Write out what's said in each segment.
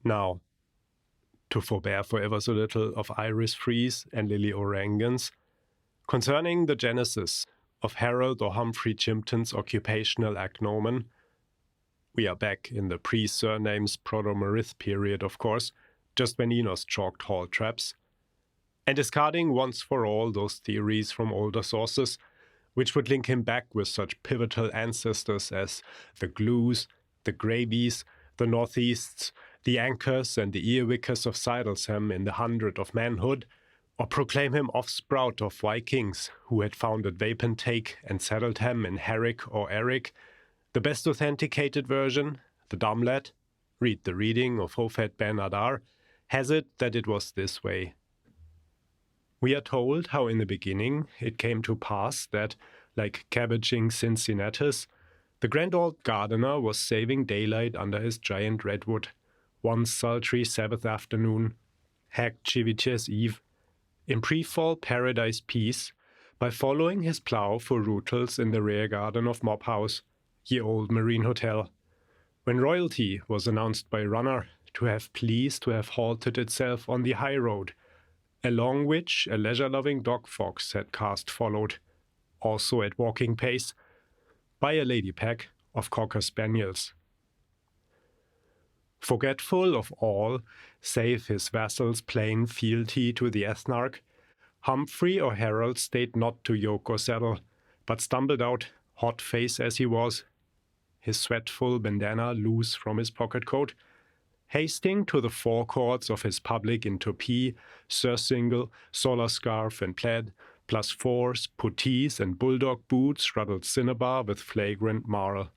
Now, to forbear forever so little of iris frieze and lily orangans, concerning the genesis of Harold or Humphrey Chimpton's occupational agnomen, we are back in the pre-surnames Proto-Marith period, of course, just when Enos chalked hall traps, and discarding once for all those theories from older sources, which would link him back with such pivotal ancestors as the Glues, the Gravies, the Northeasts, the Anchors and the Earwickers of Sidlesham in the 100 of manhood, or proclaim him offsprout of Vikings who had founded Wapentake and settled him in Herrick or Eric. The best authenticated version, the dumb lad, read the reading of Hofhet Ben Adar, has it that it was this way. We are told how in the beginning it came to pass that, like cabbaging Cincinnatus, the grand old gardener was saving daylight under his giant redwood, one sultry Sabbath afternoon, hacked Civitas Eve, in pre-fall paradise peace, by following his plough for rootles in the rear garden of Mob House, ye old marine hotel, when royalty was announced by runner to have pleased to have halted itself on the high road, along which a leisure-loving dog-fox had cast followed, also at walking pace, by a lady pack of cocker spaniels. Forgetful of all, save his vassal's plain fealty to the ethnarch, Humphrey or Harold stayed not to yoke or saddle, but stumbled out, hot face as he was, his sweatful bandana loose from his pocket coat, hasting to the forecourts of his public in toupee, surcingle, solar scarf and plaid, plus fours, puttees and bulldog boots ruddled cinnabar with flagrant marl,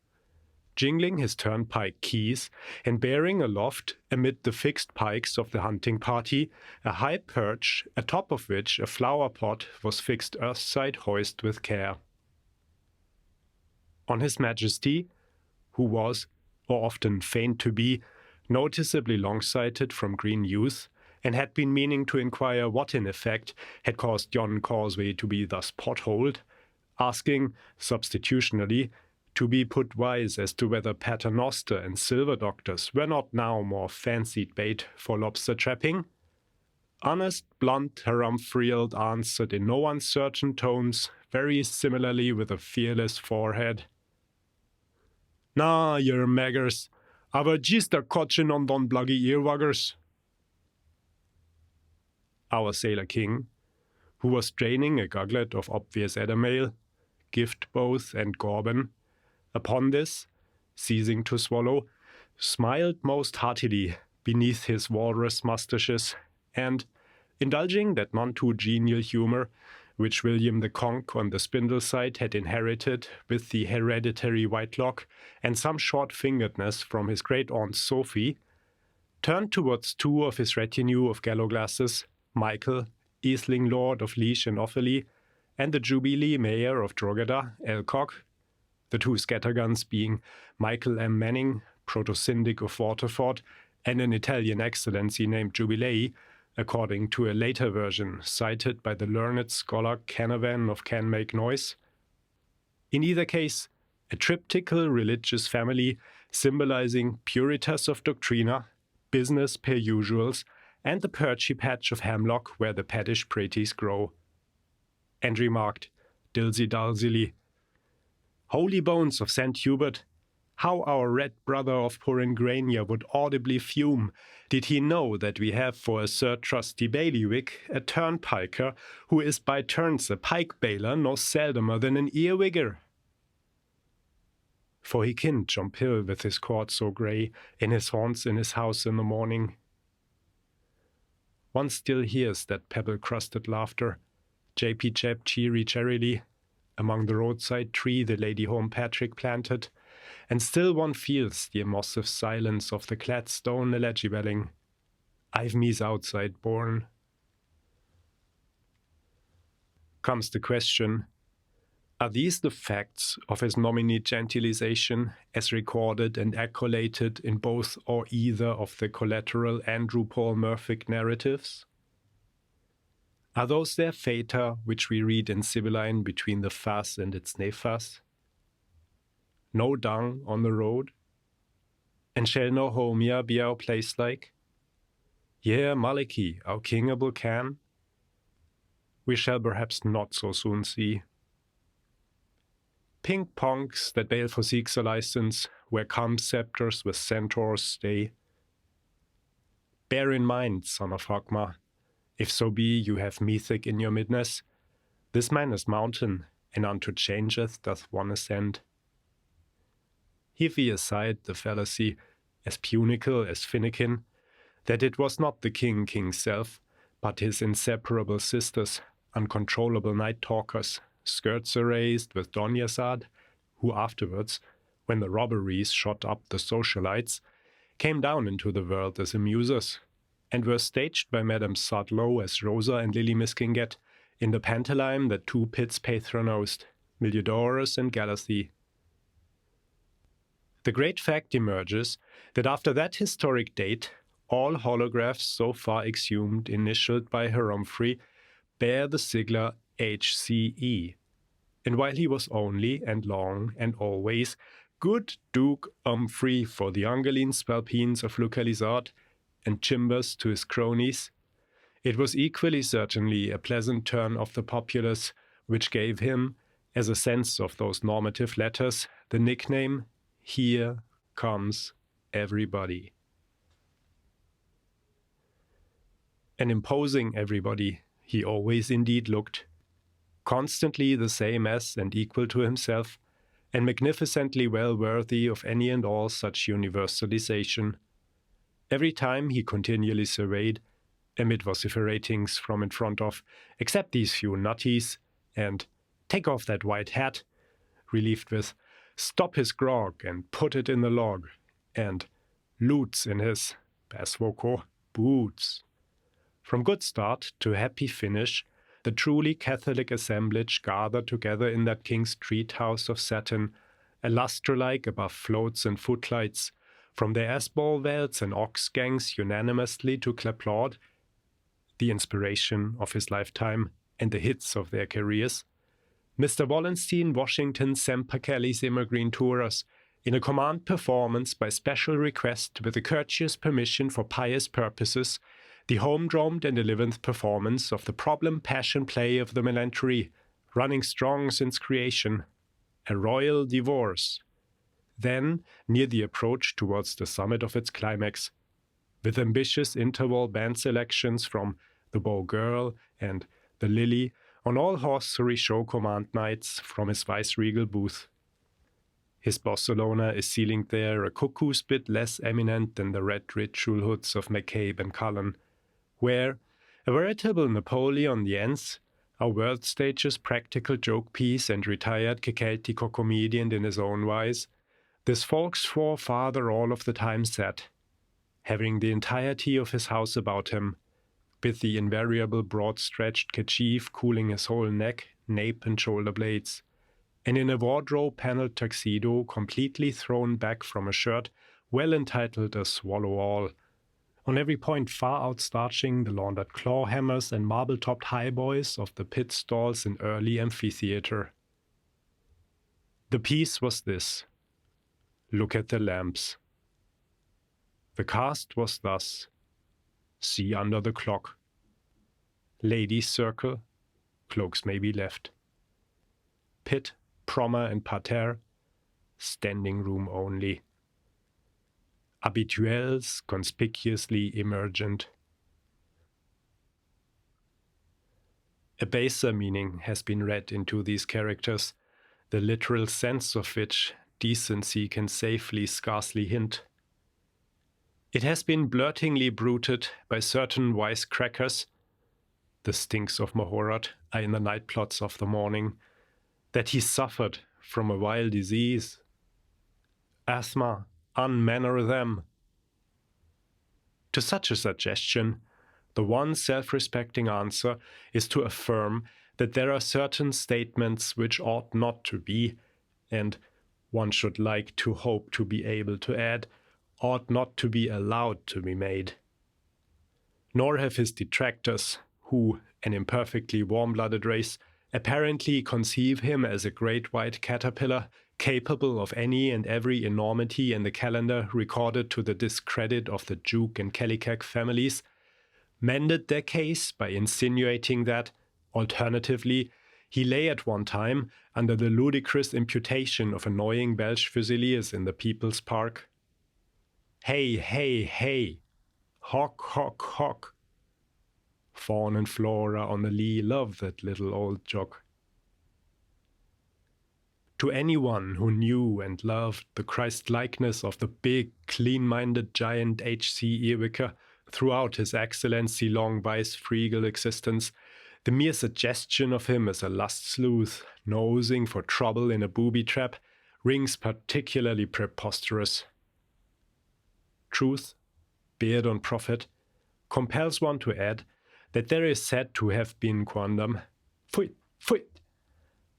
jingling his turnpike keys and bearing aloft, amid the fixed pikes of the hunting party, a high perch, atop of which a flower pot was fixed earthside hoist with care. On his Majesty, who was, or often feigned to be, noticeably long-sighted from green youth, and had been meaning to inquire what in effect had caused yon causeway to be thus potholed, asking, substitutionally, to be put wise as to whether paternoster and silver doctors were not now more fancied bait for lobster trapping. Honest, blunt, harumphrealed answered in no uncertain tones, very similarly with a fearless forehead. "Na, yer maggers, aber jist a cotchin on don bluggy earwaggers." Our sailor king, who was draining a guglet of obvious edamale, gift both and gorban, upon this, ceasing to swallow, smiled most heartily beneath his walrus moustaches, and, indulging that none too genial humour which William the Conk on the spindle side had inherited with the hereditary whitelock and some short-fingeredness from his great-aunt Sophie, turned towards two of his retinue of gallow-glasses, Michael, Easling Lord of Leash and Offaly, and the Jubilee Mayor of Drogheda, Elcock, the two scatterguns being Michael M. Manning, proto-syndic of Waterford, and an Italian excellency named Jubilee, according to a later version cited by the learned scholar Canavan of Can Make Noise. In either case, a triptychal religious family symbolizing puritas of doctrina, business per usuals, and the perchy patch of hemlock where the paddish praties grow. And remarked, dilsy-dalsily, "Holy bones of St. Hubert, how our red brother of Poringrania would audibly fume, did he know that we have for a Sir Trusty bailiwick a turnpiker, who is by turns a pike-bailer no seldomer than an earwigger." For he kinned jump hill with his court so grey, in his haunts in his house in the morning. One still hears that pebble-crusted laughter, Jappy-jap cheery-cherryly, among the roadside tree the Lady Home Patrick planted, and still one feels the emossive silence of the clad stone illegibeling. I've me's outside born. Comes the question, are these the facts of his nominate gentilization as recorded and accoladed in both or either of the collateral Andrew Paul Murphic narratives? Are those their fata which we read in Sibylline between the Fas and its nefas? No dung on the road? And shall no Homia be our place like? Yea, Maliki, our kingable can? We shall perhaps not so soon see. Pink ponks that baleful seeks a license, where calm scepters with centaurs stay. Bear in mind, son of Hogma, if so be you have mythic in your midness, this man is mountain, and unto changeth doth one ascend. Heave ye aside the fallacy, as punicle as finikin, that it was not the king's self, but his inseparable sisters, uncontrollable night-talkers, skirts erased with Donyasad, who afterwards, when the robberies shot up the socialites, came down into the world as amusers, and were staged by Madame Sudlow as Rosa and Lily Miskinget in the pantomime that two pits patronised, Miliodorus and Galathy. The great fact emerges that after that historic date, all holographs so far exhumed, initialed by Heromfrey, bear the sigla H.C.E. And while he was only, and long, and always, good Duke Humphrey for the Angeline Spalpines of Lucalizard, and Chimbers to his cronies, it was equally certainly a pleasant turn of the populace which gave him, as a sense of those normative letters, the nickname, Here Comes Everybody. An imposing everybody he always indeed looked, constantly the same as and equal to himself, and magnificently well worthy of any and all such universalization. Every time he continually surveyed, amid vociferatings from in front of, except these few nutties, and take off that white hat, relieved with, stop his grog and put it in the log, and loots in his, bass voco, boots. From good start to happy finish, the truly Catholic assemblage gathered together in that King's Street house of satin, a lustre-like above floats and footlights, from their ass-ball welts and ox gangs unanimously to applaud, the inspiration of his lifetime and the hits of their careers, Mr. Wallenstein Washington Semper Kelly's Immergreen Tourers, in a command performance by special request with a courteous permission for pious purposes, the home-dromed and 11th performance of the problem passion play of the melancholy, running strong since creation, a royal divorce. Then, near the approach towards the summit of its climax, with ambitious interval band selections from The Bow Girl and The Lily on all horsery show command nights from his vice-regal booth. His Barcelona is sealing there a cuckoo's bit less eminent than the red ritual hoods of McCabe and Cullen, where, a veritable Napoleon the Ents, our world stage's practical joke piece and retired Kekeltico comedian in his own wise, this folk's forefather all of the time sat, having the entirety of his house about him, with the invariable broad-stretched kerchief cooling his whole neck, nape, and shoulder blades, and in a wardrobe-paneled tuxedo completely thrown back from a shirt well entitled a swallow all, on every point far outstarching the laundered claw hammers and marble-topped highboys of the pit stalls in early amphitheatre. The piece was this: look at the lamps. The cast was thus: see under the clock. Ladies' circle, cloaks may be left. Pit, promer, and parterre, standing room only. Habituels conspicuously emergent. A baser meaning has been read into these characters, the literal sense of which decency can safely scarcely hint. It has been blurtingly bruited by certain wisecrackers, the stinks of Mahorat are in the night plots of the morning, that he suffered from a vile disease. Asthma, unmanner them. To such a suggestion, the one self-respecting answer is to affirm that there are certain statements which ought not to be, and one should like to hope to be able to add, ought not to be allowed to be made. Nor have his detractors, who, an imperfectly warm-blooded race, apparently conceive him as a great white caterpillar, capable of any and every enormity in the calendar recorded to the discredit of the Duke and Kellycack families, mended their case by insinuating that, alternatively, he lay at one time under the ludicrous imputation of annoying Welsh Fusiliers in the People's Park. Hey, hey, hey! Hock, hock, hock! Fawn and Flora on the Lee love that little old jock. To anyone who knew and loved the Christ-likeness of the big, clean-minded giant H.C.E. Wicker throughout his excellency-long vice-fregal existence, the mere suggestion of him as a lust-sleuth nosing for trouble in a booby trap rings particularly preposterous. Truth, be it on profit, compels one to add that there is said to have been quondam, pfuit, pfuit,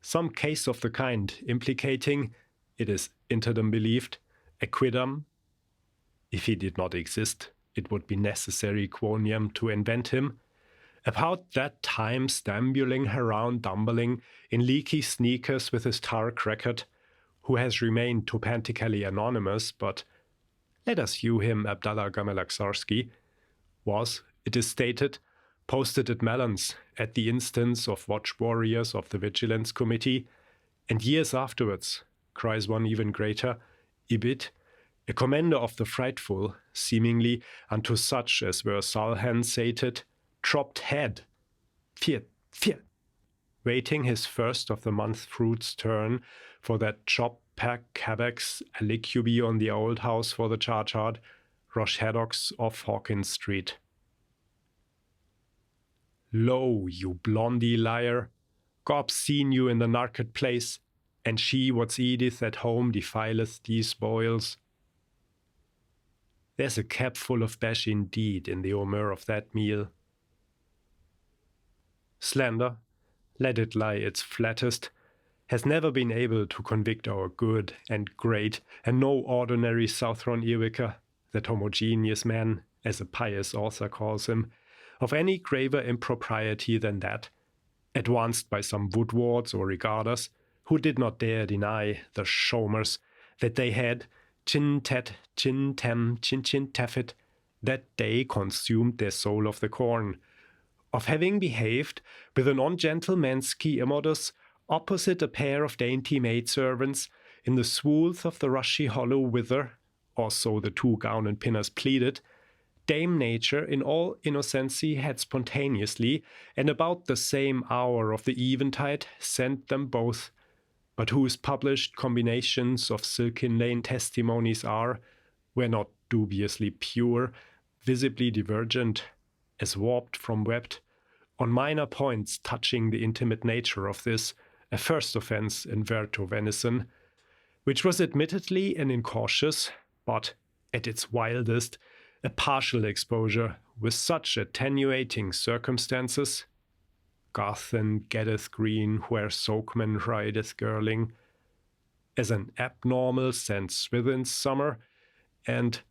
some case of the kind implicating, it is interdom believed, a quidam. If he did not exist, it would be necessary quoniam to invent him. About that time stambling around dumbling in leaky sneakers with his Tark record, who has remained topantically anonymous, but let us view him Abdallah Gamelaksarski, was, it is stated, posted at Mellons at the instance of watch warriors of the Vigilance Committee, and years afterwards, cries one even greater, Ibid, a commander of the frightful, seemingly unto such as were Salhan sated, dropped head, fiat, fiat, waiting his first of the month fruit's turn for that chop-pack cabex alicubi on the old house for the charge-hard, Rosh Haddocks off Hawkins Street. Lo, you blondie liar, Gob's seen you in the market-place, and she what's eateth at home defileth these spoils. There's a cap full of bash indeed in the omer of that meal. Slander, let it lie its flattest, has never been able to convict our good and great and no ordinary Southron Ewicker, that homogeneous man, as a pious author calls him, of any graver impropriety than that, advanced by some woodwards or regarders, who did not dare deny the showmers that they had, chin-tat, chin-tam, chin-chin-taffet, that day consumed their soul of the corn, of having behaved with an ungentlemanski immodus opposite a pair of dainty maidservants in the swooth of the rushy hollow whither, or so the two gown and pinners pleaded, Dame Nature in all innocency had spontaneously, and about the same hour of the eventide, sent them both, but whose published combinations of Silken Lane testimonies are, where not dubiously pure, visibly divergent, as warped from webbed, on minor points touching the intimate nature of this, a first offence in verto venison, which was admittedly an incautious, but, at its wildest, a partial exposure with such attenuating circumstances, Garthen getteth green where soakman rideth girling, as an abnormal sense within summer, and,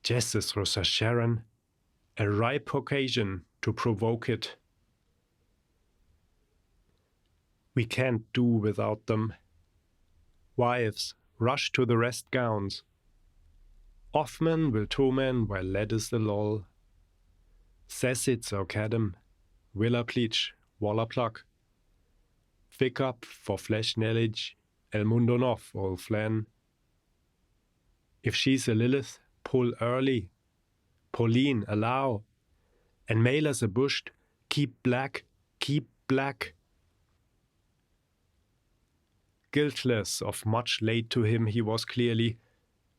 Jesus Rosa Sharon, a ripe occasion to provoke it. We can't do without them. Wives, rush to the rest gowns. Offman will toman while led is the lull. Sessit so cadam, willa pleach, walla pluck. Fick up for flesh knowledge, el mundo off, old flan. If she's a Lilith, pull early. Pauline, allow. And male as a bushed, keep black, keep black. Guiltless of much laid to him he was clearly,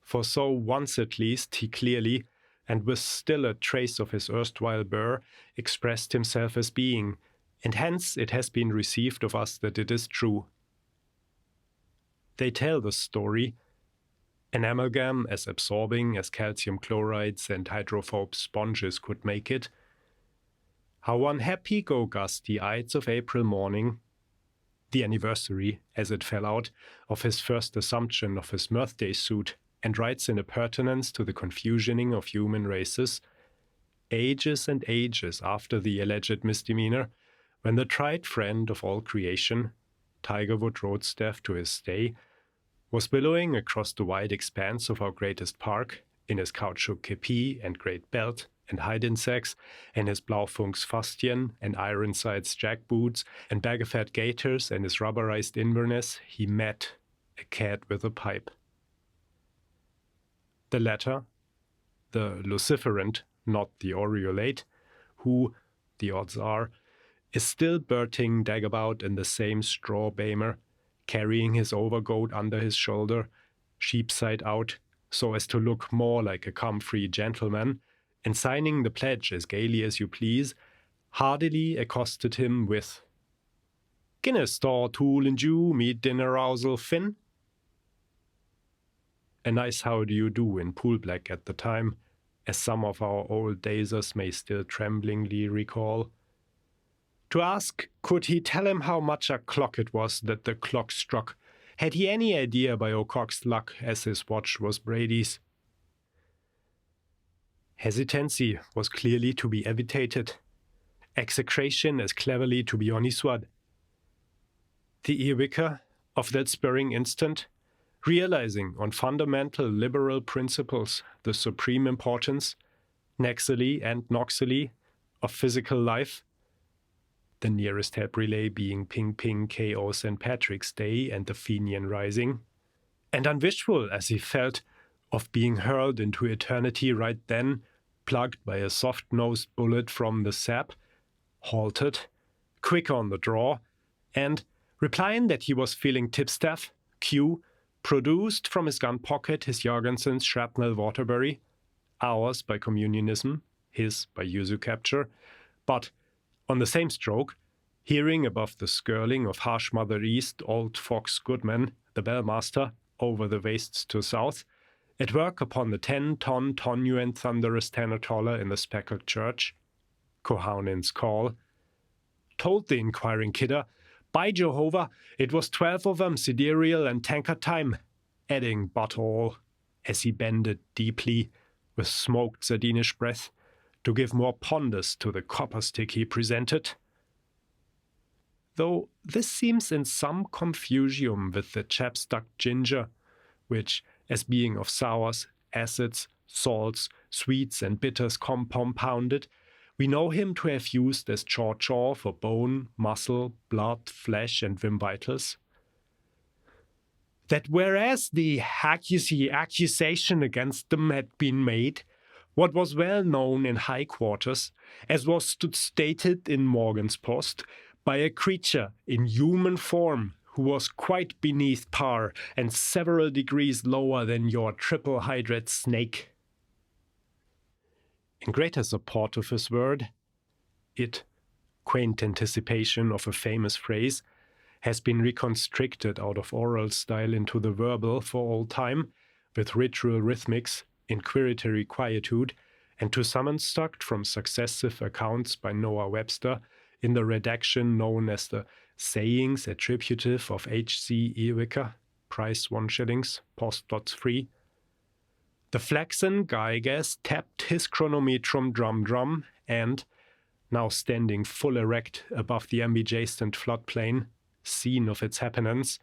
for so once at least he clearly, and with still a trace of his erstwhile burr, expressed himself as being, and hence it has been received of us that it is true. They tell the story, an amalgam as absorbing as calcium chlorides and hydrophobe sponges could make it, how one happy go-gusty Ides of April morning, the anniversary, as it fell out, of his first assumption of his birthday suit, and writes in appurtenance to the confusioning of human races, ages and ages after the alleged misdemeanor, when the tried friend of all creation, Tigerwood Roadstaff to his stay, was billowing across the wide expanse of our greatest park, in his caoutchouc kepi and great belt, and Heidensex, and his Blaufunks Fastien and Ironsides jackboots and Bagafett gaiters and his rubberized Inverness, he met a cat with a pipe. The latter, the luciferant, not the aureolate, who, the odds are, is still berting dagabout in the same straw bamer, carrying his overcoat under his shoulder, sheepside out, so as to look more like a comfrey gentleman, and signing the pledge as gaily as you please, hardily accosted him with, "Ginna store tool and you meet dinner rousel, Finn?" A nice how do you do in pool black at the time, as some of our old dazers may still tremblingly recall. To ask, could he tell him how much o'clock it was that the clock struck? Had he any idea by O'Cock's luck, as his watch was Brady's? Hesitancy was clearly to be evitated. Execration as cleverly to be oniswad. The earwicker of that spurring instant, realizing on fundamental liberal principles the supreme importance, nexally and noxally, of physical life, the nearest help relay being Ping KO St. Patrick's Day and the Fenian Rising, and unwishful as he felt of being hurled into eternity right then, plugged by a soft-nosed bullet from the sap, halted, quick on the draw, and, replying that he was feeling tipstaff, Q, produced from his gun pocket his Jorgensen's shrapnel Waterbury, ours by communionism, his by Yuzu capture, but on the same stroke, hearing above the skirling of harsh Mother East old Fox Goodman, the bellmaster, over the wastes to south, at work upon the 10-ton Tonuent thunderous tenor-toller in the speckled church, Kohaunin's call, told the inquiring kidder, "By Jehovah, it was 12 of 'em sidereal and tankard time," adding but all, as he bended deeply, with smoked sardinish breath, to give more ponders to the copper stick he presented. Though this seems in some confusion with the chap-stuck ginger, which, as being of sours, acids, salts, sweets and bitters compounded, we know him to have used as chaw-chaw for bone, muscle, blood, flesh and vim vitals. That whereas the accusation against them had been made, what was well known in high quarters, as was stated in Morgan's Post, by a creature in human form who was quite beneath par and several degrees lower than your triple-hydred snake. In greater support of his word, it, quaint anticipation of a famous phrase, has been reconstricted out of oral style into the verbal for all time, with ritual rhythmics, inquiritory quietude, and to some instruct from successive accounts by Noah Webster in the redaction known as the Sayings Attributive of H.C.E. Wicker, price 1 shillings, post dots free. The flaxen Gygas tapped his chronometrum drum and, now standing full erect above the ambidjacent floodplain, scene of its happenings,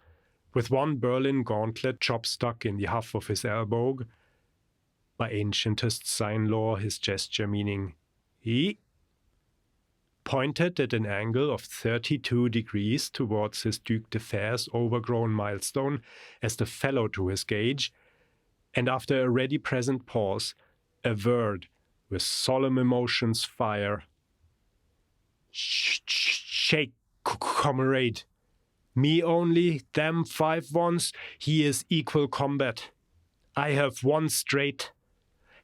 with one Berlin gauntlet chop stuck in the huff of his elbow, by ancientest sign law his gesture meaning "he," pointed at an angle of 32 degrees towards his Duc de Fer's overgrown milestone as the fellow to his gauge, and after a ready present pause, averred with solemn emotion's fire, "Shake, comrade. Me only, them 5 ones, he is equal combat. I have one straight.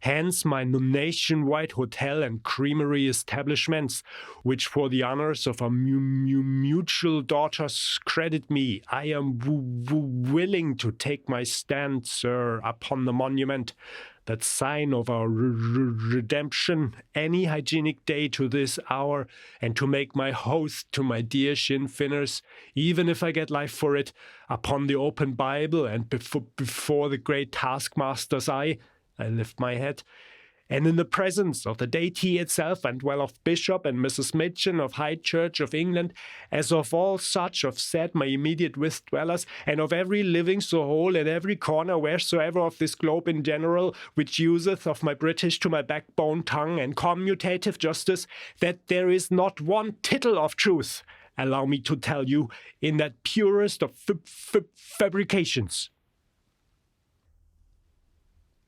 Hence my nationwide hotel and creamery establishments, which for the honors of our mutual daughters credit me, I am willing to take my stand, sir, upon the monument, that sign of our redemption, any hygienic day to this hour, and to make my oath to my dear Sinn Finners, even if I get life for it, upon the open Bible and before the great taskmaster's eye, I lift my head, and in the presence of the deity itself, and well of Bishop and Mrs. Mitchin of High Church of England, as of all such of said my immediate with dwellers, and of every living soul in every corner wheresoever of this globe in general, which useth of my British to my backbone tongue and commutative justice, that there is not one tittle of truth, allow me to tell you, in that purest of fabrications.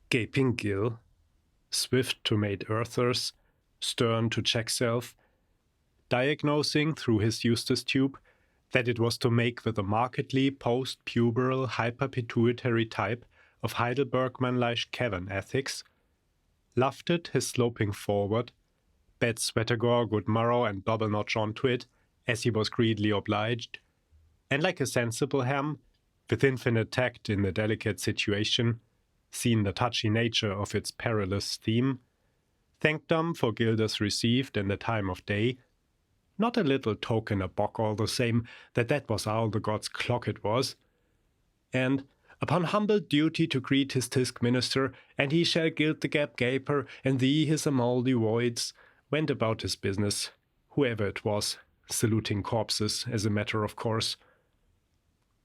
Gaping gill, swift to mate earthers, stern to check self, diagnosing through his Eustace tube that it was to make with a markedly post-puberal hyperpituitary type of Heidelbergman-like cavern ethics, lufted his sloping forward, bed sweatergore good morrow and double notch onto it, as he was greedily obliged, and like a sensible ham, with infinite tact in the delicate situation, seen the touchy nature of its perilous theme, thanked them for guilders received in the time of day, not a little token a bock all the same that was all the god's clock it was, and upon humble duty to greet his tisk minister, and he shall gild the gap gaper, and thee his amaldi voids, went about his business, whoever it was, saluting corpses as a matter of course.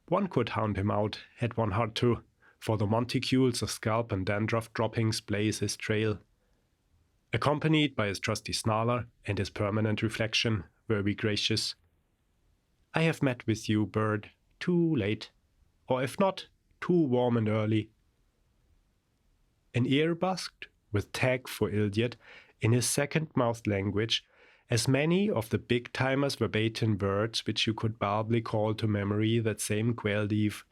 One could hound him out, had one heart to, for the monticules of scalp and dandruff droppings blaze his trail. Accompanied by his trusty snarler and his permanent reflection, were we gracious. I have met with you, bird, too late, or if not, too warm and early. An ear busked, with tag for idiot, in his second-mouthed language, as many of the big-timers verbatim words which you could baldly call to memory that same Gueldive,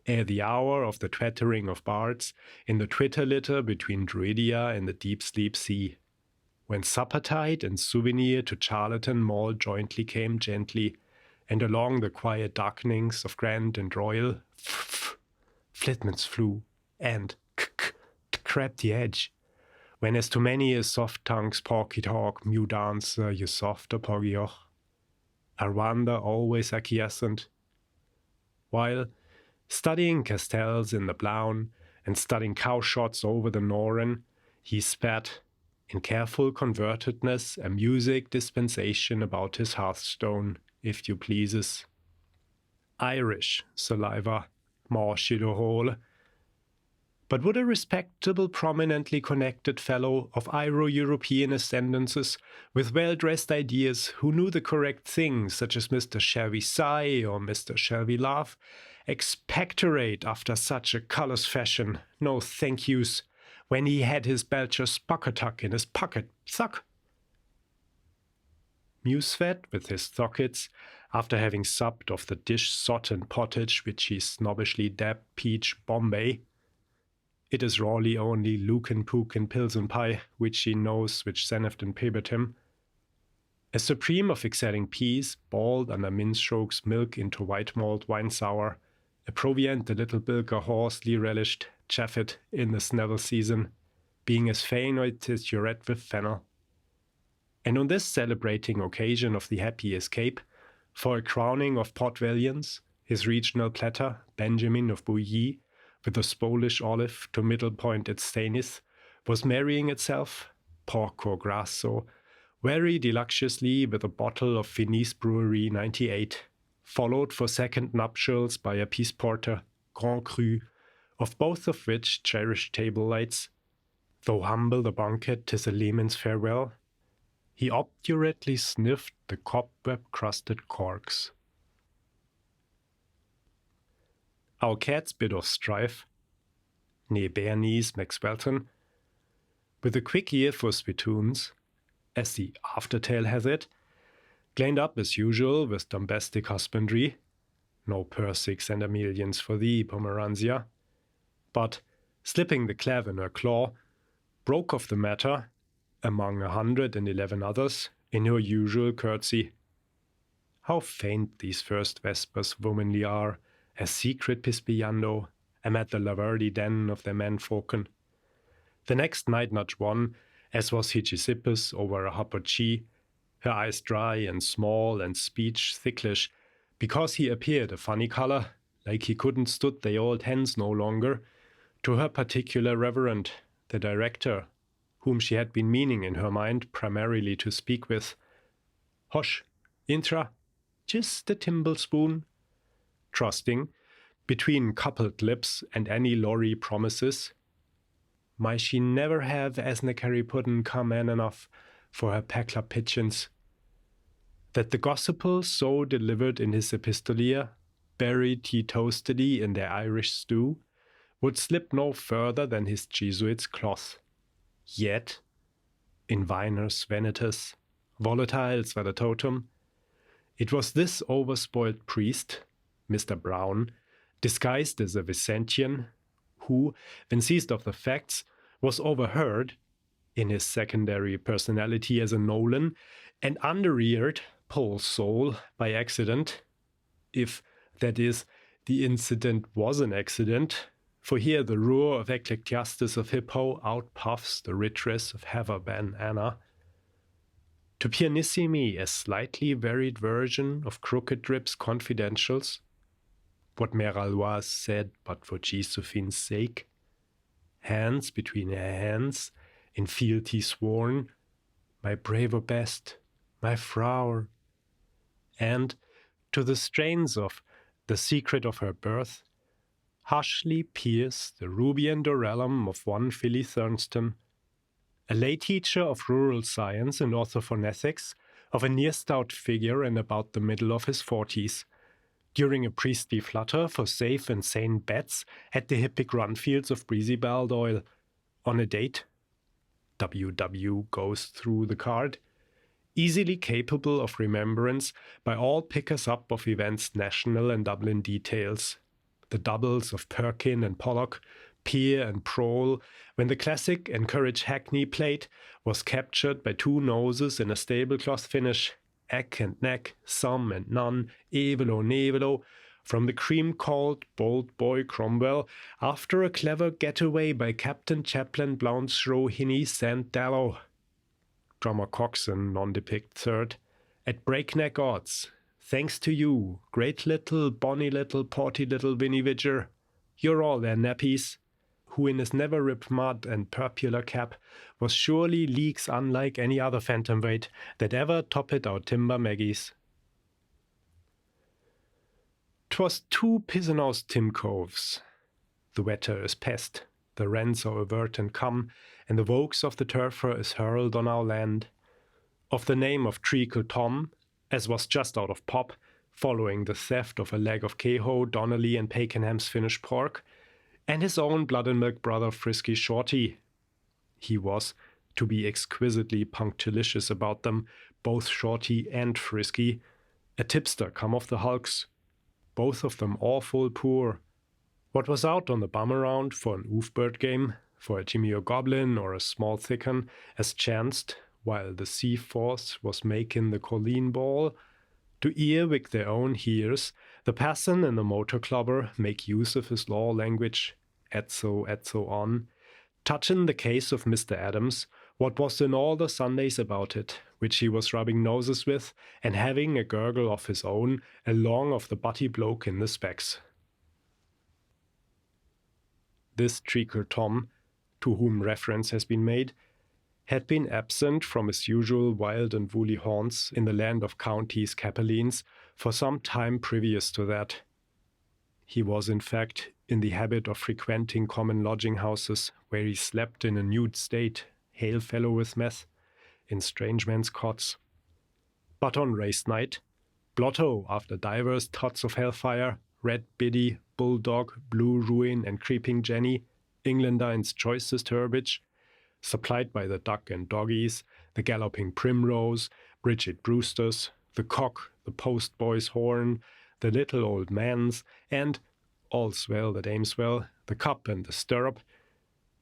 ere the hour of the twittering of bards, in the twitter litter between Druidia and the deep sleep sea, when suppertide and souvenir to charlatan mall jointly came gently, and along the quiet darkenings of Grand and Royal, flitments flew, and crept the edge, when as to many a soft-tongued porky talk, mew dancer, you softer pogioch, Arwanda always acquiescent, while, studying castels in the Blaun, and studying cow-shots over the Norren, he spat, in careful convertedness, a music dispensation about his hearthstone, if you pleases. Irish saliva, marshy the whole. But would a respectable, prominently connected fellow of Iro-European ascendances, with well-dressed ideas, who knew the correct things, such as Mr. Shelby Sigh or Mr. Shelby Laugh, expectorate after such a callous fashion, no thank yous, when he had his Belcher Spuckatuck in his pocket, thuck? Musefed with his thockets, after having supped off the dish sot and pottage which he snobbishly dabbed peach Bombay. It is rawly only lucan pook and pilsen pie, which he knows which seneft and pibbered him. A supreme of excelling peas, boiled under minstrokes milk into white malt wine sour, a proviant the little bilker hoarsely relished, chaffet in the snevel season, being as fainoid as you read with fennel. And on this celebrating occasion of the happy escape, for a crowning of pot valiants, his regional platter, Benjamin of Bouilly, with a Spolish olive to middle point its staineth, was marrying itself, porco grasso, very deluxiously with a bottle of Finis Brewery 98, followed for second nuptials by a peace porter, Grand Cru, of both of which cherished table lights. Though humble the banquet, 'tis a layman's farewell. He obdurately sniffed the cobweb-crusted corks. Our cat's bit of strife, ne Bernice Maxwelton, with a quick ear for spittoons, as the aftertale hath it, glaned up as usual with domestic husbandry, no Persics and Emilians for thee, Pomeranzia, but, slipping the clave in her claw, broke off the matter, among 111 others, in her usual curtsy. How faint these first vespers womanly are, as secret pispiando, amid the laverdy den of their menfolken. The next night not one, as was Hegesippus over a hopper chi, her eyes dry and small and speech thicklish, because he appeared a funny colour, like he couldn't stood the old hens no longer, to her particular reverend, the director, whom she had been meaning in her mind primarily to speak with. Hosh, intra, just a timble spoon. Trusting, between coupled lips and Annie Laurie promises, may she never have Asnacary puddin' come in enough for her peckler pigeons. That the gospel so delivered in his epistolier, buried he toastedly in their Irish stew, would slip no further than his Jesuit's cloth. Yet, in viners vanitas, volatiles valetotum, it was this overspoiled priest, Mr. Brown, disguised as a Vicentian, who, when seized of the facts, was overheard, in his secondary personality as a Nolan, and underreared Paul's soul by accident, if, that is, the incident was an accident, for here the roar of Ecclesiastes of Hippo outpuffs the ritress of Heather Ben Anna. To pianissimi a slightly varied version of Crooked Rib's confidentials, what Meralois said but for Josephine's sake, hands between her hands, in fealty sworn, my braver best, my flower, and to the strains of The Secret of Her Birth, hushly pierce the Rubian Dorellum of one Philly Thurston, a lay teacher of rural science and orthophonetics, of a near stout figure and about the middle of his 40s, during a priestly flutter for safe and sane bets at the hippic run fields of breezy Baldoyle, on a date. W.W. goes through the card, easily capable of remembrance by all pickers up of events national and Dublin details, the doubles of Perkin and Pollock, Peer and Prohl, when the classic Encourage Hackney plate was captured by two noses in a stablecloth finish, Eck and Neck, Some and None, Evelo Nevelo, from the cream-called Bold Boy Cromwell, after a clever getaway by Captain Chaplain Blount's Hinny Sandallow. Drummer Coxon, non-depict third, at breakneck odds, thanks to you, great little, bonny little, porty little Winnie Widger. You're all their nappies, who in his never-ripped mud and purpular cap was surely leagues unlike any other phantom weight that ever topped our timber Maggies. 'Twas two Pisanous Timcoves. The wetter is pest, the rents are avert and come, and the vokes of the turfer is hurled on our land. Of the name of Treacle Tom, as was just out of pop, following the theft of a leg of Kehoe, Donnelly and Pakenham's finished pork, and his own blood and milk brother Frisky Shorty. He was, to be exquisitely punctilious about them, both Shorty and Frisky, a tipster come of the hulks, both of them awful poor. What was out on the bum around for an oofbird game, for a Jimmy O'Goblin or a small thicken, as chanced, while the sea force was making the colleen ball, to earwig their own hears, the passon and the motor clubber make use of his law language, et so on, touching the case of Mr. Adams, what was in all the Sundays about it, which he was rubbing noses with, and having a gurgle of his own, along of the butty bloke in the specs. This Treacle Tom, to whom reference has been made, had been absent from his usual wild and woolly haunts in the land of counties capellines for some time previous to that. He was, in fact, in the habit of frequenting common lodging-houses, where he slept in a nude state, hail fellow with meth, in strange men's cots. But on race night, blotto after divers tots of hellfire, Red Biddy, Bulldog, Blue Ruin and Creeping Jenny, Englander in choicest herbage, supplied by the duck and doggies, the galloping primrose, Bridget Brewster's, the cock, the postboy's horn, the little old man's, and, all's well that aims well, the cup and the stirrup,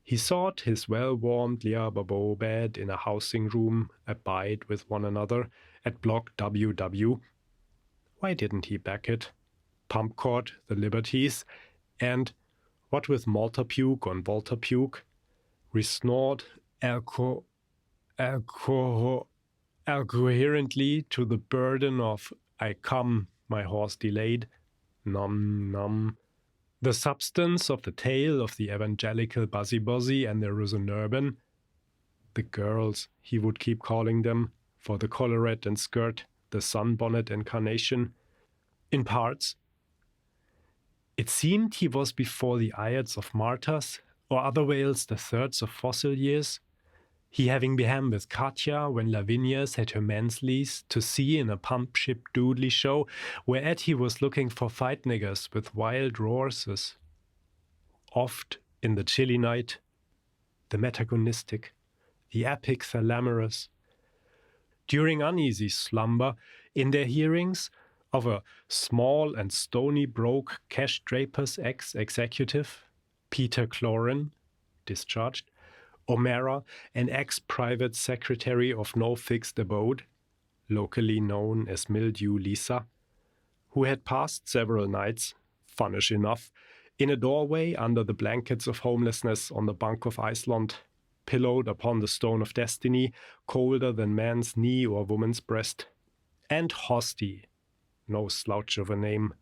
he sought his well-warmed Liababo bed in a housing room, abide with one another, at block WW. Why didn't he back it? Pump Court, the Liberties, and, what with Malta Puke on Volta Puke, resnored alcoherently to the burden of I come, my horse delayed, num num, the substance of the tale of the evangelical Buzzy and the Rosenurban, the girls, he would keep calling them, for the collarette and skirt, the sunbonnet and carnation. In parts, it seemed he was before the Iades of Martyrs, or other whales the thirds of fossil years, he having behan with Katja when Lavinia's had her mansleys to sea in a pump ship doodly show, whereat he was looking for fight niggers with wild roarses. Oft in the chilly night, the metagonistic, the epic thalamorous, during uneasy slumber, in their hearings, of a small and stony broke cash draper's ex-executive, Peter Cloran, discharged, O'Mara, an ex-private secretary of no fixed abode, locally known as Mildew Lisa, who had passed several nights, funnish enough, in a doorway under the blankets of homelessness on the bunk of Iceland, pillowed upon the stone of destiny, colder than man's knee or woman's breast, and Hosty, no slouch of a name,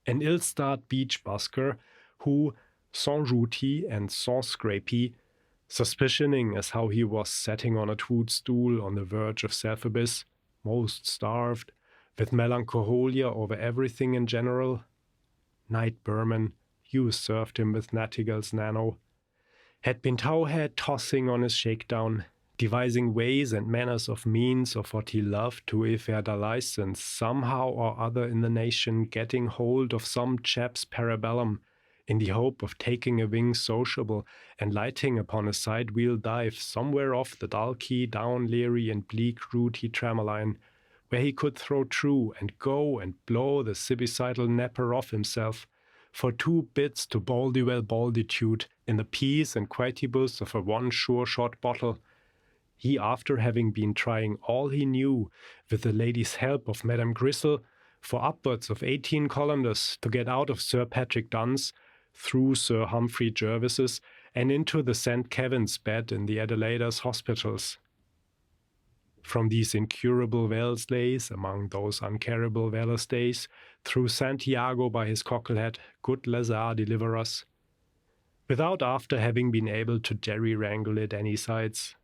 an ill-starred beach busker who, sans routy and sans scrapey, suspicioning as how he was sitting on a toadstool on the verge of self-abyss, most starved, with melancholia over everything in general, Night Berman, you served him with Nattigal's nano, had been towhead tossing on his shakedown, devising ways and manners of means of what he loved to evade a license, somehow or other in the nation getting hold of some chap's parabellum, in the hope of taking a wing sociable and lighting upon a side-wheel dive somewhere off the Dalkey down Leary and bleak rooty Trameline, where he could throw true and go and blow the sibicidal nepper off himself, for 2 bits to balditude in the peace and quietibus of a one sure-shot bottle, he after having been trying all he knew, with the lady's help of Madame Gristle, for upwards of 18 colanders to get out of Sir Patrick Dunn's, through Sir Humphrey Jervis's, and into the St. Kevin's bed in the Adelaide's hospitals. From these incurable Welleslays, among those uncarable Wellesdays, through Santiago by his cocklehead, good Lazar deliver us, without after having been able to jerry-wrangle it any sides.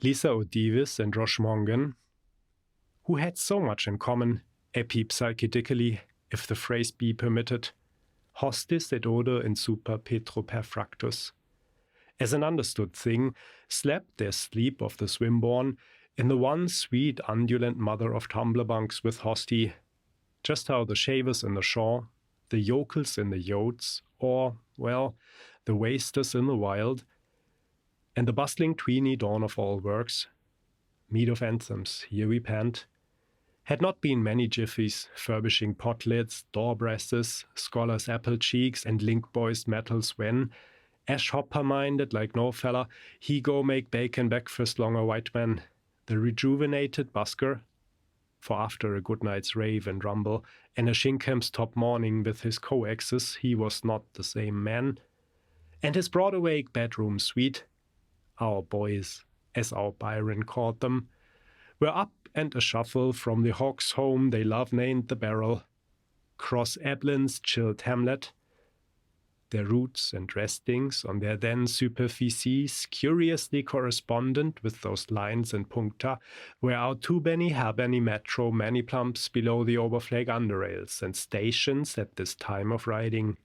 Lisa O'Devis and Rochemongan, who had so much in common, epipsychedically, if the phrase be permitted, hostis et odor in super petro perfractus, as an understood thing, slept their sleep of the swimborn in the one sweet undulant mother of tumblerbunks with Hosty, just how the shavers in the shaw, the yokels in the yotes, or, well, the wasters in the wild, and the bustling tweeny dawn of all works, mead of anthems, here we pant, had not been many jiffies, furbishing pot lids, door brasses, scholars' apple cheeks, and link boys' metals when, ash hopper-minded like no fella, he go make bacon breakfast longer white man, the rejuvenated busker, for after a good night's rave and rumble, and a Shinkham's top morning with his co-exes, he was not the same man, and his broad-awake bedroom suite, our boys, as our Byron called them, were up and a shuffle from the Hawk's home they love-named the Barrel, cross Eblin's chilled hamlet, their roots and restings on their then superficies curiously correspondent with those lines and puncta where our two-benny halfbenny metro many plumps below the Oberflag underrails and stations at this time of riding.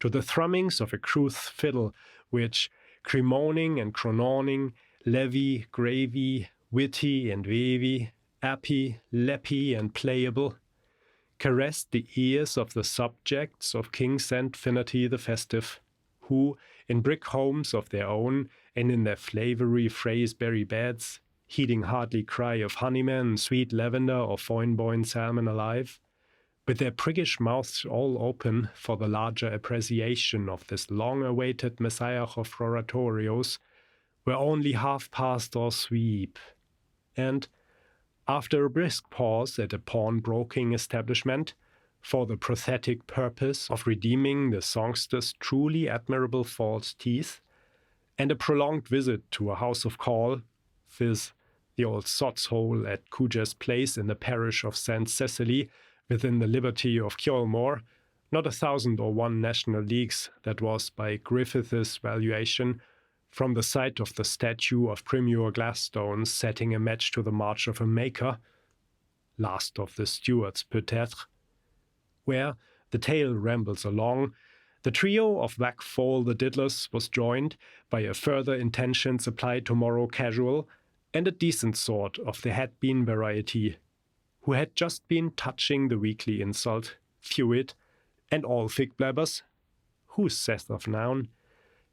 To the thrummings of a cruth fiddle, which, cremoning and crononing, levy, gravy, witty and wavy, appy, leppy and playable, caressed the ears of the subjects of King St. Finity the Festive, who, in brick homes of their own, and in their flavoury phraseberry beds, heeding hardly cry of honeyman, sweet lavender, or foinboin salmon alive, with their priggish mouths all open for the larger appreciation of this long-awaited messiah of oratorios, were only half past or sweep, and, after a brisk pause at a pawnbroking establishment, for the pathetic purpose of redeeming the songster's truly admirable false teeth, and a prolonged visit to a house of call, viz., the old sot's hole at Cuja's Place in the parish of St. Cecily, within the liberty of Kilmore, not 1,001 national leagues, that was, by Griffith's valuation, From the sight of the statue of Primure Glasstone setting a match to the march of a maker, last of the Stuarts peut-être, where the tale rambles along, the trio of Wackfall the Diddlers was joined by a further intentions applied tomorrow casual and a decent sort of the had-been variety, who had just been touching the weekly insult, Fewit, and all fig blabbers, whose saith of noun,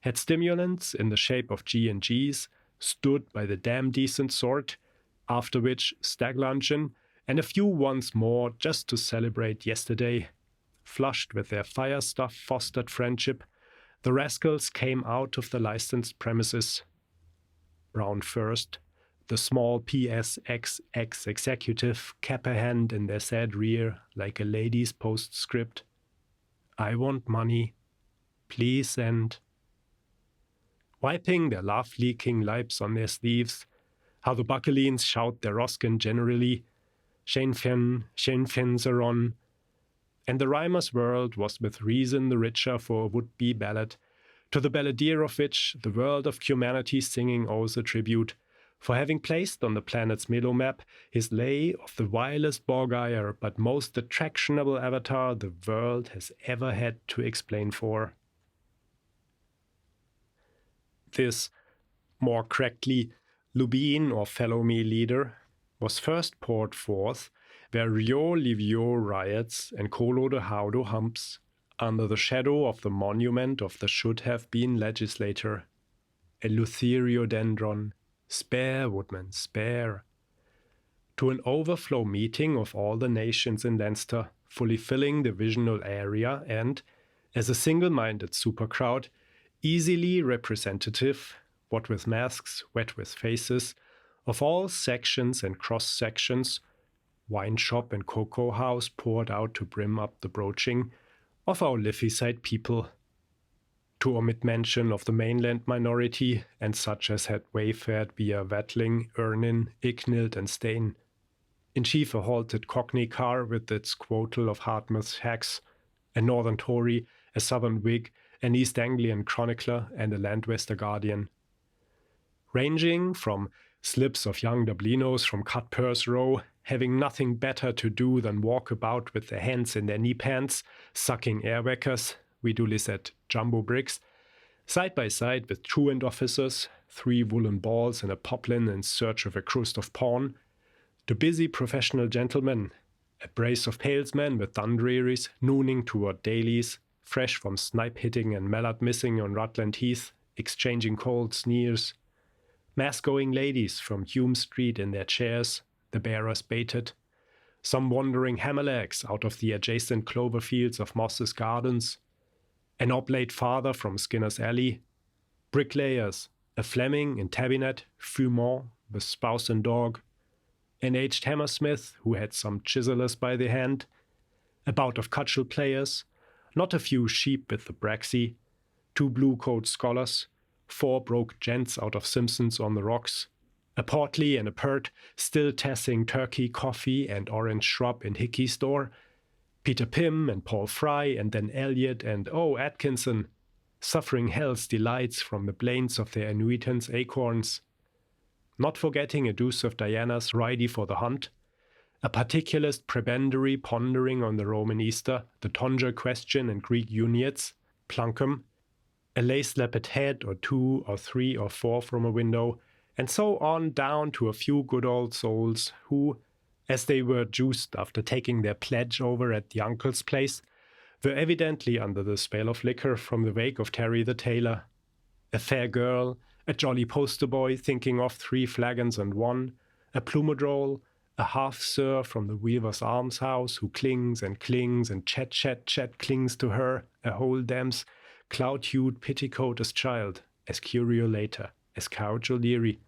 had stimulants in the shape of G&Gs, stood by the damn decent sort, after which stag luncheon, and a few once more just to celebrate yesterday. Flushed with their fire-stuff fostered friendship, the rascals came out of the licensed premises. Brown first, the small PSXX executive cap a hand in their sad rear like a lady's postscript. I want money. Please send. Wiping their laugh-leaking lips on their sleeves, how the Buckalines shout their Roskin generally, Shane Finn Zeron, and the rhymer's world was with reason the richer for a would-be ballad, to the balladeer of which the world of humanity singing owes a tribute, for having placed on the planet's middle map his lay of the vilest bog-ire but most attractionable avatar the world has ever had to explain for. This, more correctly, Lubin or fellow-me leader, was first poured forth where Rio Livio riots and Colo de Haudo humps, under the shadow of the monument of the should-have-been legislator. Eleutheriodendron, spare, woodman, spare. To an overflow meeting of all the nations in Leinster, fully filling the visional area and, as a single-minded supercrowd, easily representative, what with masks, wet with faces, of all sections and cross-sections, wine shop and cocoa house poured out to brim up the broaching, of our Liffey-side people, to omit mention of the mainland minority and such as had wayfared via Watling, Ernin, Icknild and Stane. In chief a halted Cockney car with its quotal of Hartmouth hacks, a northern Tory, a southern Whig, an East Anglian chronicler and a Landwester Guardian. Ranging from slips of young Dublinos from Cutpurse Row, having nothing better to do than walk about with their hands in their knee pants, sucking airweckers, we duly said jumbo bricks, side by side with truant officers, 3 woolen balls and a poplin in search of a crust of pawn, to busy professional gentlemen, a brace of palesmen with Dundrearies nooning toward dailies, fresh from snipe hitting and mallard missing on Rutland Heath, exchanging cold sneers, mass-going ladies from Hume Street in their chairs, the bearers baited, some wandering hammerlegs out of the adjacent clover fields of Moss's Gardens, an oblate father from Skinner's Alley, bricklayers, a Fleming in Tabinet, Fumont, with spouse and dog, an aged hammersmith who had some chiselers by the hand, a bout of cudgel players, not a few sheep with the braxy, 2 blue-coat scholars, 4 broke gents out of Simpson's on the Rocks, a portly and a pert, still tassing turkey, coffee and orange shrub in Hickey store, Peter Pym and Paul Fry and then Elliot and Atkinson, suffering hell's delights from the blains of their annuitants' acorns, not forgetting a deuce of Diana's ridey for the hunt, a particularist prebendary pondering on the Roman Easter, the Tonga question and Greek uniates, plunkum, a lace-lapped head or 2 or 3 or 4 from a window, and so on down to a few good old souls who, as they were juiced after taking their pledge over at the uncle's place, were evidently under the spell of liquor from the wake of Terry the tailor. A fair girl, a jolly poster boy thinking of 3 flagons and 1, a plumodrole, a half-sir from the Weaver's Almshouse who clings and chat clings to her, a whole damn's cloud-hued petticoat as child, as curio later, as couch O'Leary.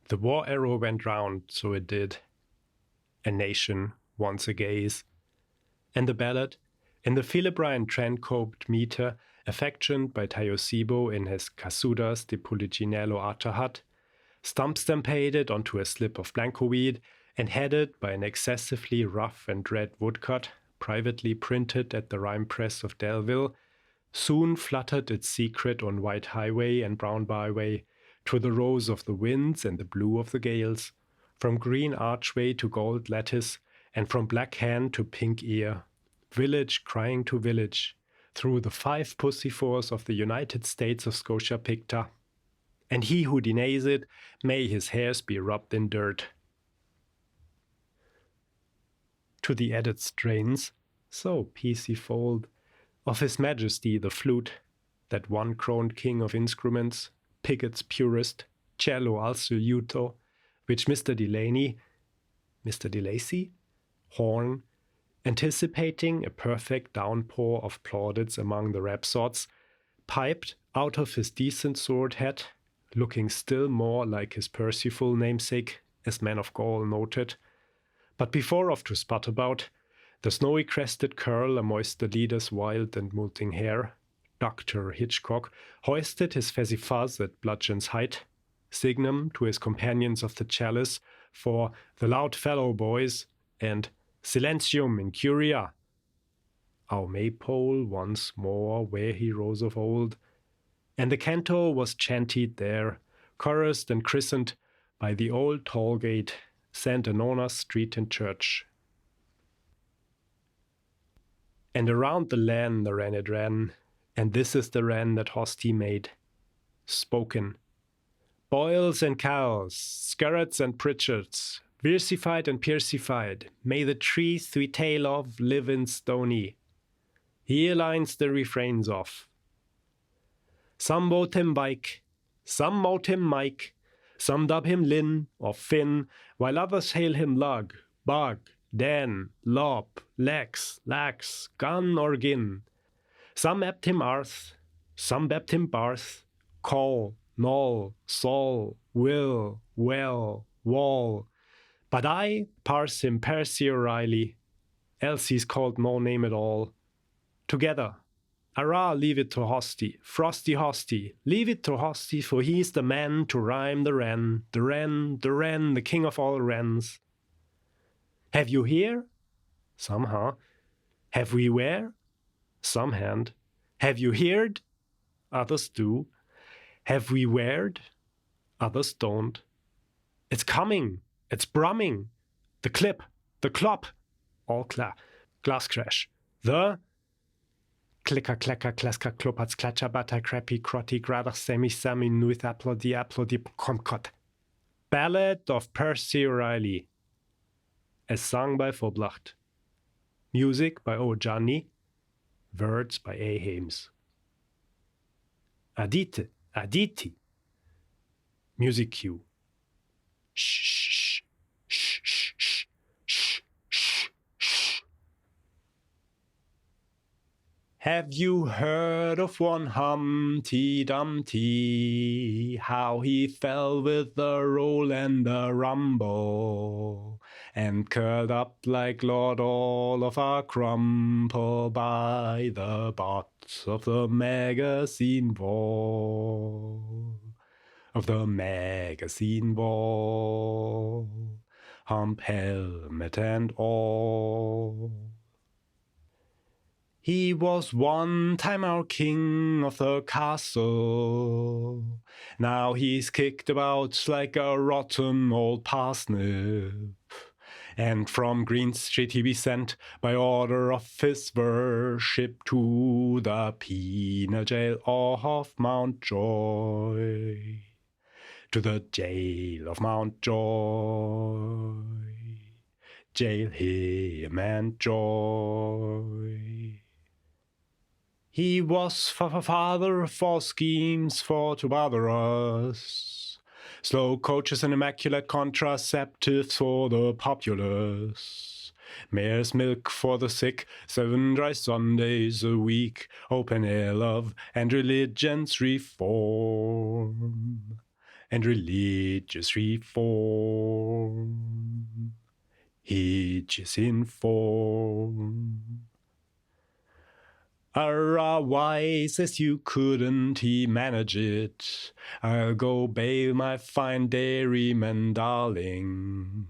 The war arrow went round, so it did. A nation, once a gaze. And the ballad, in the Philibrine Trent-coped meter, affectioned by Tayosibo in his Casudas de Pulicinello Atahat, stamp-stampaded onto a slip of blanco weed and headed by an excessively rough and red woodcut, privately printed at the rhyme press of Delville, Soon fluttered its secret on white highway and brown byway, to the rose of the winds and the blue of the gales, from green archway to gold lattice, and from black hand to pink ear, village crying to village, through the 5 pussyfours of the United States of Scotia Picta. And he who denies it, may his hairs be rubbed in dirt. To the added strains, so peacy-fold, of His Majesty the flute, that one-crowned king of instruments, Pigot's purest, cello assoluto, which Mr. DeLacy, horn, anticipating a perfect downpour of plaudits among the rhapsods, piped out of his decent sword hat, looking still more like his Percival namesake, as men of Gaul noted. But before off to spot about, the snowy-crested curl amoist the leader's wild and molting hair, Dr. Hitchcock hoisted his fezzy fuzz at bludgeon's height, signum to his companions of the chalice for the loud fellow boys and silentium in curia. Our maypole once more where he rose of old, and the canto was chanted there, chorused and christened by the old toll gate, St. Anona's Street and Church. And around the land the ran it ran, and this is the ran that H.C.E. made. Spoken. Boils and cows, scarrets and pritchards, versified and piercified, may the trees we tale of live in stony. Here lines the refrains of. Some vote him Vike, some mote him Mike, some dub him Lin or Finn, while others hail him Lug, Bug, Dan, Lob, Lex, Lax, Gun or Gin. Some ept him Arth, some bept him Barth, Call, Null, Sol, Will, Well, Wall. But I parse him Percy O'Reilly, else he's called no name at all. Together, arrah, leave it to H.C.E, frosty H.C.E, leave it to H.C.E, for he's the man to rhyme the wren, the wren, the wren, the king of all wrens. Have you here? Some, huh? Have we where? Some hand. Have you heard? Others do. Have we weared? Others don't. It's coming. It's brumming. The clip. The clop. All glass crash. The clicker, clacker, clasker, klopats, klatscher, batter, crappy, crotty, gradach, semi, nuith, applaudi, comcot. Ballad of Percy O'Reilly. As sung by Foblacht. Music by O. Gianni. Words by A. Hames. Adite, aditi. Music cue. Shh, shh, shh, shh, shh, shh, shh. Have you heard of one Humpty Dumpty, how he fell with a roll and a rumble, and curled up like Lord Oliver Crumple by the botts of the magazine wall, of the magazine wall, hump helmet and all. He was one time our king of the castle. Now he's kicked about like a rotten old parsnip. And from Green Street he be sent by order of his worship to the penal jail of Mountjoy. To the jail of Mountjoy. Jail him and joy. He was father for schemes for to bother us. Slow coaches and immaculate contraceptives for the populace. Mare's milk for the sick, 7 dry Sundays a week, open air love and religion's reform. And religious reform. Hitches in form. Arrah, wise as you couldn't he manage it. I'll go bail my fine dairyman darling.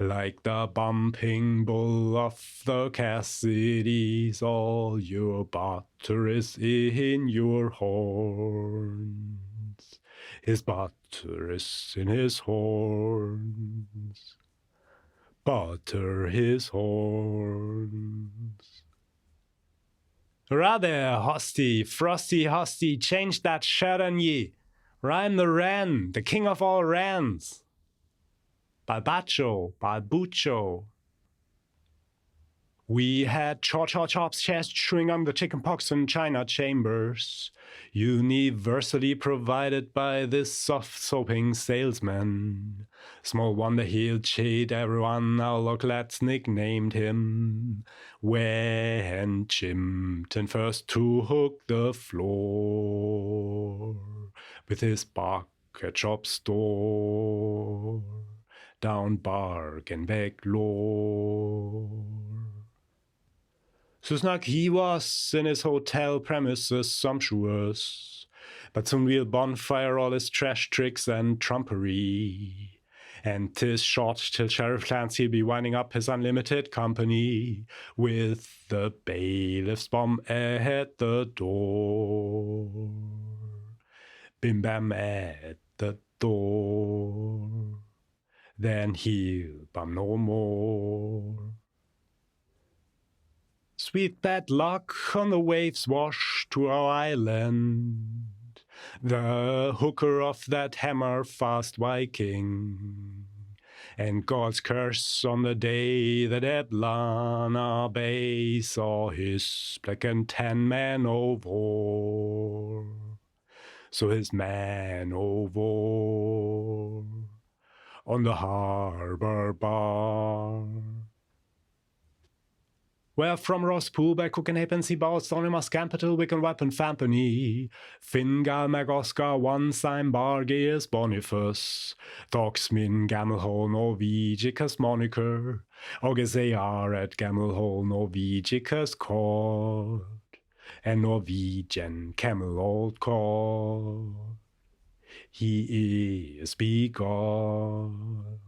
Like the bumping bull of the Cassidy's, all your butter is in your horns. His butter is in his horns. Butter his horns. Rather, Hosty, Frosty Hosty, change that shirt on ye. Rhyme the Wren, the king of all Wrens. Balbacho, Balbucho. We had chops, chest chewing on the chicken pox in China chambers, universally provided by this soft-soaping salesman. Small wonder he'll cheat everyone, our local lads nicknamed him when Chimpton first to hook the floor with his bucket shop store down Barkenbeck Lore. So snug he was in his hotel premises sumptuous, but soon we'll bonfire all his trash tricks and trumpery. And 'tis short till Sheriff plans he'll be winding up his unlimited company with the bailiff's bomb at the door. Bim bam at the door, then he'll bum no more. Sweet bad luck on the waves wash to our island, the hooker of that hammer-fast Viking, and God's curse on the day that at Lana Bay saw his black and tan man over. So his man over on the harbor bar. Where from Rosspool by Cook and Hapensy Bows, Donnymas Capital, Wick and Weapon Fampany, Fingal, Magoscar, One Sign, Bargears, Boniface, Dogsmin, Gamelhole, Norvegicus, Moniker, Ogesear at Gamelhole, Norvegicus, Court, and Norwegian Camel Old Court. He is begone.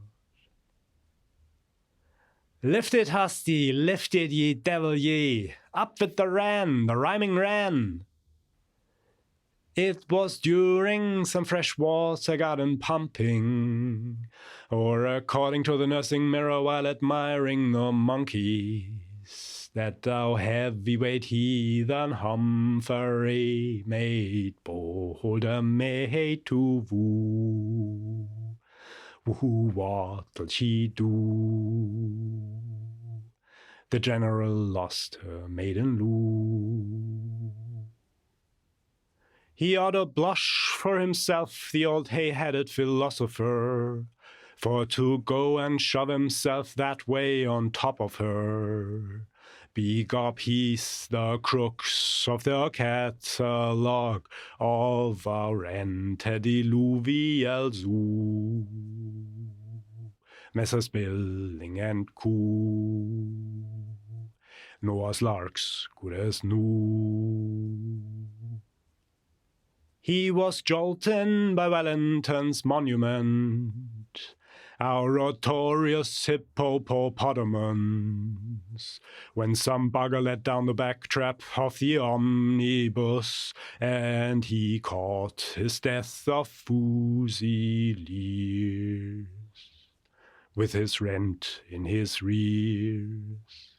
Lift it, Husty, lift it, ye devil ye, up with the Wren, the rhyming Wren. It was during some fresh water garden pumping, or according to the nursing mirror while admiring the monkeys, that thou heavyweight heathen Humphrey made bold a maid to woo. What'll she do? The general lost her maiden loo. He ought to blush for himself, the old hay-headed philosopher, for to go and shove himself that way on top of her. Begob he's the crooks of the catalog of our antediluvial zoo. Messrs. Billing and Coo, Noah's larks good as new. He was jolten by Wellington's monument, our notorious hippopotamus, when some bugger let down the back trap of the omnibus, and he caught his death of Fusiliers, with his rent in his rears.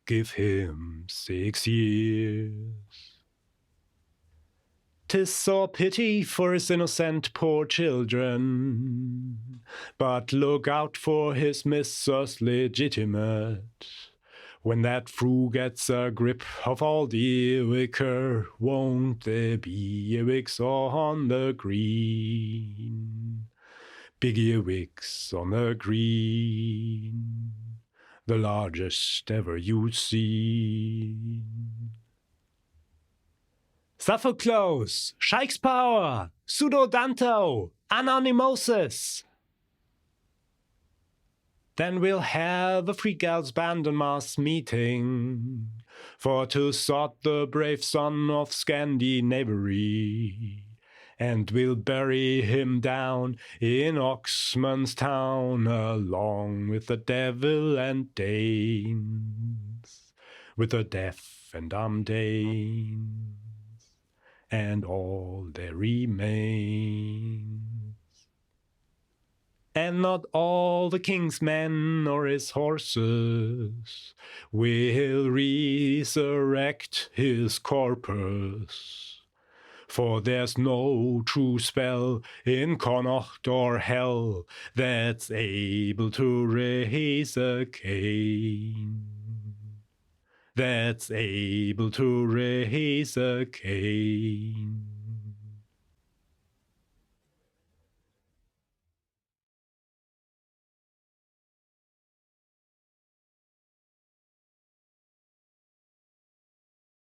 Give him 6 years. 'Tis sore pity for his innocent poor children, but look out for his missus legitimate. When that fru gets a grip of all the earwicker, won't there be earwigs on the green? Big earwigs on the green, the largest ever you've seen. Sophocles, Shakespeare, Pseudo-Danto, Anonymosis. Then we'll have a free girls' band and mass meeting, for to sort the brave son of Scandinavary, and we'll bury him down in Oxman's town, along with the devil and Danes, with the deaf and dumb Danes, and all their remains. And not all the king's men or his horses will resurrect his corpus, for there's no true spell in Connacht or hell that's able to raise a Cain. That's able to raise a Cain.